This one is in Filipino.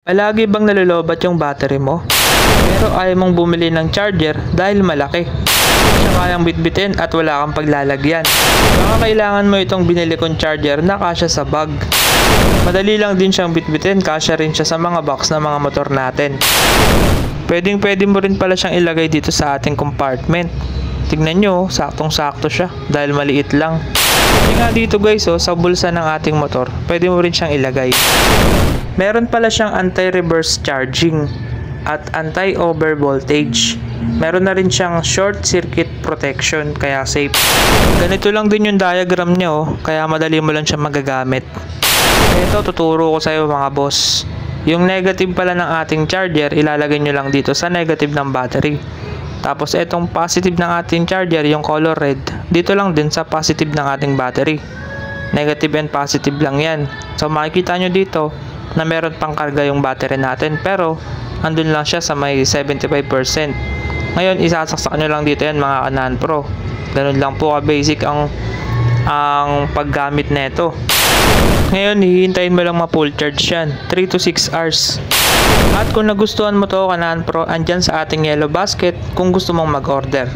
Palagi bang nalolobat yung battery mo? Pero ayaw mong bumili ng charger dahil malaki. Siya kayang bitbitin at wala kang paglalagyan. Baka kailangan mo itong binili kong charger na kasya sa bag. Madali lang din siyang bitbitin, kasya rin siya sa mga box ng mga motor natin. Pwede mo rin pala siyang ilagay dito sa ating compartment. Tignan nyo, saktong-sakto siya dahil maliit lang. Kasi nga dito guys, sa bulsa ng ating motor, pwede mo rin siyang ilagay. Meron pala siyang anti-reverse charging at anti-over voltage. Meron na rin siyang short circuit protection, kaya safe. Ganito lang din yung diagram niya, kaya madali mo lang siya magagamit. Ito, tuturo ko sa iyo mga boss. Yung negative pala ng ating charger, ilalagay nyo lang dito sa negative ng battery. Tapos itong positive ng ating charger, yung color red, dito lang din sa positive ng ating battery. Negative and positive lang yan. So makikita nyo dito na meron pang karga yung battery natin, pero andun lang siya sa may 75%. Ngayon isasaksak nyo lang dito yan mga Kanan Pro. Ganun lang po ka-basic ang paggamit nito. Ngayon hihintayin mo lang ma-full charge yan, 3 to 6 hours. At kung nagustuhan mo to Kanan Pro, andyan sa ating yellow basket kung gusto mong mag-order.